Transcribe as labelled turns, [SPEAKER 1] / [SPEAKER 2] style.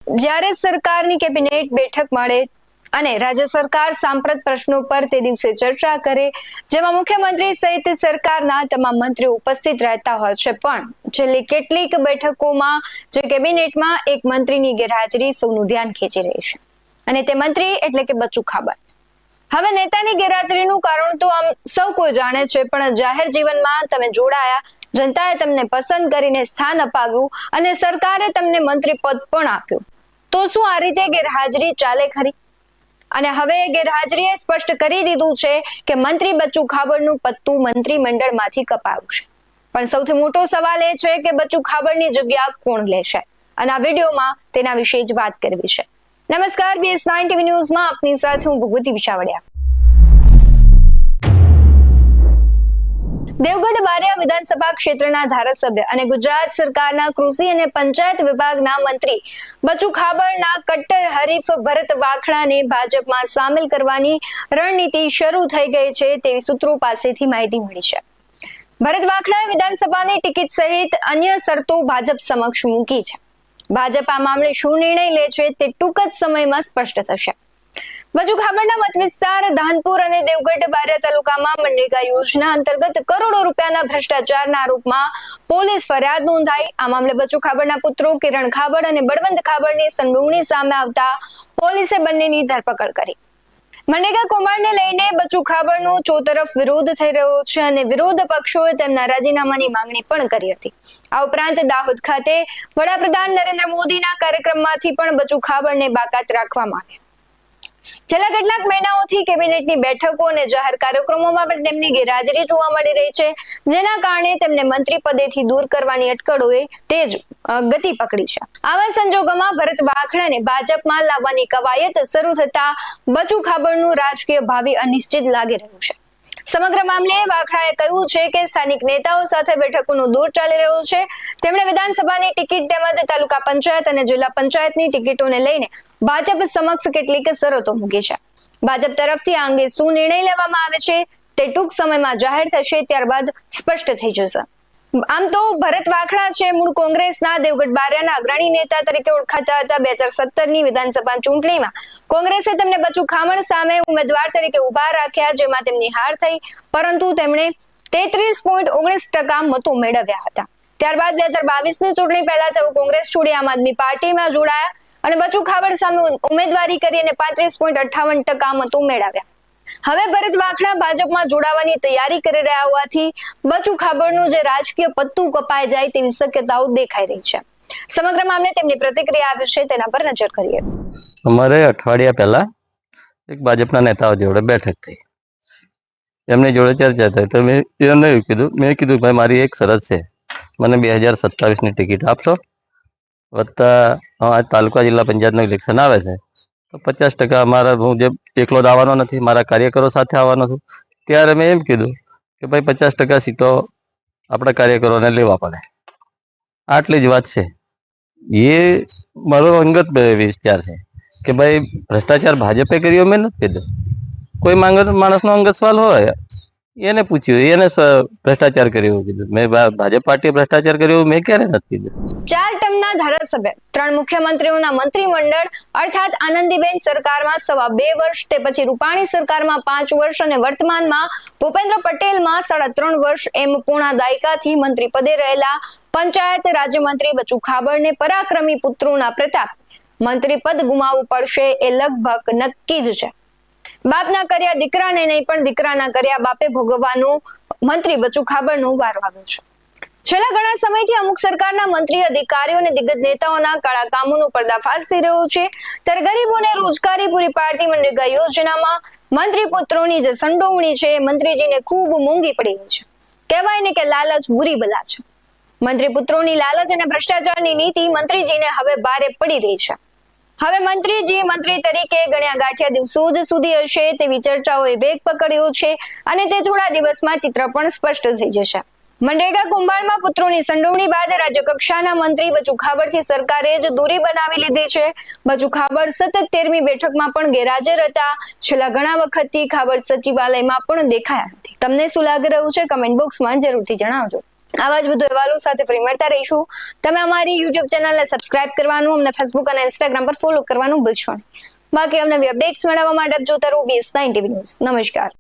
[SPEAKER 1] જ્યારે સરકારની કેબિનેટ બેઠક મળે અને રાજ્ય સરકાર સાંપ્રત પ્રશ્નો પર તે દિવસે ચર્ચા કરે, જેમાં મુખ્યમંત્રી સહિત સરકારના તમામ મંત્રીઓ ઉપસ્થિત રહેતા હોય છે, પણ છેલ્લી કેટલીક બેઠકોમાં જે કેબિનેટમાં એક મંત્રીની ગેરહાજરી સૌનું ધ્યાન ખેંચી રહી છે, અને તે મંત્રી એટલે કે બચુ ખાબડ. હવે નેતાની ગેરહાજરીનું કારણ તો આમ સૌ કોઈ જાણે છે, પણ જાહેર જીવનમાં તમે જોડાયા, જનતાએ તમને પસંદ કરીને સ્થાન અપાવ્યું અને સરકારે તમને મંત્રી પદ પણ આપ્યું, તો શું આ રીતે ગેરહાજરી ચાલે ખરી? અને હવે ગેરહાજરીએ સ્પષ્ટ કરી દીધું છે કે મંત્રી બચુ ખાબડનું પત્તું મંત્રીમંડળમાંથી કપાયું છે. પણ સૌથી મોટો સવાલ એ છે કે બચુ ખાબડની જગ્યા કોણ લેશે, અને આ વિડીયોમાં તેના વિશે જ વાત કરવી છે. નમસ્કાર, BS9 TV ન્યૂઝમાં આપની સાથે હું ભગવતી વિશાવડિયા. દેવગઢ બારિયા વિધાનસભા ક્ષેત્રના ધારાસભ્ય અને ગુજરાત સરકારના કૃષિ અને પંચાયત વિભાગના મંત્રી બચુ ખાબડના કટ્ટર હરીફ ભરત વાખડાને ભાજપમાં સામેલ કરવાની રણનીતિ શરૂ થઈ ગઈ છે તેવી સૂત્રો પાસેથી માહિતી મળી છે. ભરત વાખડાએ વિધાનસભાની ટિકિટ સહિત અન્ય શરતો ભાજપ સમક્ષ મૂકી છે. ભાજપ આ મામલે શું નિર્ણય લે છે તે ટૂંક જ સમયમાં સ્પષ્ટ થશે. બચુ ખાબડના મત વિસ્તાર ધાનપુર અને દેવગઢ બારિયા તાલુકામાં મનરેગા યોજના અંતર્ગત કરોડો રૂપિયાના ભ્રષ્ટાચારના આરોપમાં પોલીસ ફરિયાદ નોંધાઈ. આ મામલે બચુ ખાબડના પુત્રો કિરણ ખાબડ અને બળવંત ખાબડની સંડોવણી સામે આવતા પોલીસે બંનેની ધરપકડ કરી. મનરેગા કૌભાંડને લઈને બચુ ખાબડનો ચોતરફ વિરોધ થઈ રહ્યો છે અને વિરોધ પક્ષોએ તેમના રાજીનામાની માંગણી પણ કરી હતી. આ ઉપરાંત દાહોદ ખાતે વડાપ્રધાન નરેન્દ્ર મોદીના કાર્યક્રમમાંથી પણ બચુ ખાબડને બાકાત રાખવામાં આવ્યા. છેલ્લા કેટલાક મહિનાઓથી કેબિનેટની બેઠકો અને જાહેર કાર્યક્રમોમાં પણ તેમની ગેરહાજરી જોવા મળી રહી છે, જેના કારણે તેમને મંત્રી પદેથી દૂર કરવાની અટકળોએ તેજ ગતિ પકડી છે. આવા સંજોગોમાં ભરત વાખડાને ભાજપમાં લાવવાની કવાયત શરૂ થતા બચુ ખાબડનું રાજકીય ભાવિ અનિશ્ચિત લાગી રહ્યું છે. સમગ્ર મામલે વાખડાએ કહ્યું છે કે સ્થાનિક નેતાઓ સાથે બેઠકોનો દોર ચાલી રહ્યો છે. તેમણે વિધાનસભાની ટિકિટ તેમજ તાલુકા પંચાયત અને જિલ્લા પંચાયતની ટિકિટોને લઈને ભાજપ સમક્ષ કેટલીક શરતો મૂકી છે. ભાજપ તરફથી આ અંગે શું નિર્ણય લેવામાં આવે છે તે ટૂંક સમયમાં જાહેર થશે, ત્યારબાદ સ્પષ્ટ થઈ જશે. આમ તો ભરત વાખડા છે મૂળ કોંગ્રેસના દેવગઢ બારિયાના અગ્રણી નેતા તરીકે ઓળખાતા હતા. 2017ની વિધાનસભા ચૂંટણીમાં કોંગ્રેસે તેમને બચુ ખાબડ સામે ઉમેદવાર તરીકે ઉભા રાખ્યા, જેમાં તેમની હાર થઈ, પરંતુ તેમણે 33.19% મતો મેળવ્યા હતા. ત્યારબાદ 2022ની ચૂંટણી પહેલા તેઓ કોંગ્રેસ છોડી આમ આદમી પાર્ટીમાં જોડાયા અને બચુ ખાબડ સામે ઉમેદવારી કરી અને 35.58% મતો મેળવ્યા. હવે ભરત વાખડા ભાજપમાં જોડાવાની તૈયારી કરી રહ્યા હોવાથી બચુ ખાબડનું જે રાજકીય પત્તું કપાઈ જાય તેવી શક્યતાઓ દેખાઈ રહી છે. સમગ્ર મામલે તેમની પ્રતિક્રિયા આવી છે, તેના પર નજર કરીએ.
[SPEAKER 2] અમારે અઠવાડિયા પહેલા એક ભાજપના નેતાઓ જોડે બેઠક થઈ, એમની જોડે ચર્ચા થઈ, તો મેં કીધું ભાઈ મારી એક શરત છે, મને 2027ની ટિકિટ આપશો, વત્તા તાલુકા જિલ્લા પંચાયતનું ઇલેક્શન આવે છે તો 50% અમારા, હું જે એકલો જ આવવાનો નથી, મારા કાર્યકરો સાથે આવવાનો છું, ત્યારે મેં એમ કીધું કે ભાઈ 50% સીટો આપણા કાર્યકરોને લેવા પડે. આટલી જ વાત છે. એ મારો અંગત વિચાર છે કે ભાઈ ભ્રષ્ટાચાર ભાજપે કર્યો, મેં નથી કીધું. કોઈ માણસનો અંગત સવાલ હોય એને પૂછ્યું, એને ભ્રષ્ટાચાર કર્યો કીધું. મેં ભાજપ પાર્ટીએ ભ્રષ્ટાચાર કર્યો મેં ક્યારે નથી કીધું.
[SPEAKER 1] 4 ટર્મના ધારાસભ્ય, 3 મુખ્યમંત્રીઓના મંત્રીમંડળ અર્થાત આનંદીબેન સરકારમાં 2.5 વર્ષ, તે પછી રૂપાણી સરકારમાં 5 વર્ષ અને વર્તમાનમાં ભૂપેન્દ્ર પટેલમાં 3.5 વર્ષ એમ પૂર્ણ દાયકાથી મંત્રી પદે રહેલા પંચાયત રાજ્યમંત્રી બચુ ખાબડને પરાક્રમી પુત્રોના પ્રતાપ મંત્રી પદ ગુમાવવું પડશે એ લગભગ નક્કી જ છે. બાપના કર્યા દીકરાને નહીં, પણ દીકરાના કર્યા બાપે ભોગવવાનો મંત્રી બચુ ખાબડનો વારો આવ્યો છે. છેલ્લા ઘણા સમયથી અમુક સરકારના મંત્રી, અધિકારીઓ અને દિગ્ગજ નેતાઓના કાળા કામોનો પર્દાફાશ થઈ રહ્યો છે. ત્યારે ગરીબોને રોજગારી પૂરી પાડતી મનરેગા યોજનામાં મંત્રી પુત્રોની જે સંડોવણી છે એ મંત્રીજીને ખૂબ મોંઘી પડી રહી છે. કહેવાય ને કે લાલચ બુરી બલા છે. મંત્રી પુત્રોની લાલચ અને ભ્રષ્ટાચારની નીતિ મંત્રીજીને હવે ભારે પડી રહી છે. હવે મંત્રીજી મંત્રી તરીકે ગણ્યા ગાંઠિયા દિવસો જ સુધી હશે તેવી ચર્ચાઓએ વેગ પકડ્યો છે અને તે થોડા દિવસમાં ચિત્ર પણ સ્પષ્ટ થઈ જશે. મનરેગા કૌભાંડમાં પુત્રોની સંડોવણી બાદ રાજ્ય કક્ષાના મંત્રી બચુ ખાબડથી સરકારે જ દૂરી બનાવી લીધી છે. બચુ ખાબડ સતત 13મી બેઠકમાં પણ ગેરહાજર હતા. છેલ્લા ઘણા વખતથી ખાબડ સચિવાલયમાં પણ દેખાયા નથી. તમને શું લાગી રહ્યું છે કમેન્ટ બોક્સમાં જરૂરથી જણાવજો. આવા જ વધુ અહેવાલો સાથે ફરી મળતા રહીશું. તમે અમારી YouTube ચેનલને સબસ્ક્રાઇબ કરવાનું, અમને Facebook અને Instagram પર ફોલો કરવાનું ભૂલશો નહીં. બાકી અવનવી અપડેટ્સ મેળવવા માટે જોતા રહો BS9 TV ન્યૂઝ. નમસ્કાર.